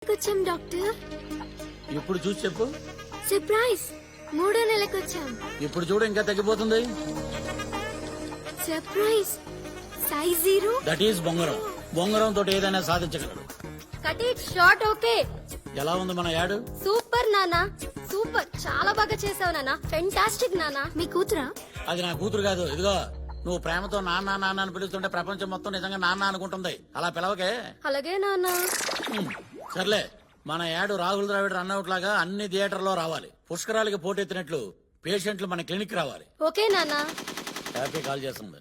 వచ్చాం డాక్టర్. ఇప్పుడు చూసి చెప్పు. సర్ప్రైజ్, 3వ నెలకు వచ్చాం. ఇప్పుడు చూడు ఇంకా తగ్గిపోతుంది. Surprise, size 0. దట్ ఈస్ బొంగరం. బొంగరం తోటి ఏదైనా సాధించగలడు. Cut it short. ఓకే. ఎలా ఉంది మన యాడ్? సూపర్ నానా, సూపర్. చాలా బాగా చేసావు నానా. ఫెంటాస్టిక్ నానా. మీ కూతురా? అది నా కూతురు కాదు. ఇదిగో నువ్వు ప్రేమతో నాన్న నాన్న అని పిలుస్తుంటే ప్రపంచం మొత్తం నిజంగా నాన్న అనుకుంటుంది. అలా పిలవకే. అలాగే నానా. సర్లే, మన యాడ్ రాహుల్ ద్రావిడ్ రన్అవుట్ లాగా అన్ని థియేటర్లో రావాలి. పుష్కరాలకి పోటెత్తినట్లు పేషెంట్లు మన క్లినిక్ రావాలి. ఓకే నానా. హ్యాపీ కాల్ చేస్తుంది.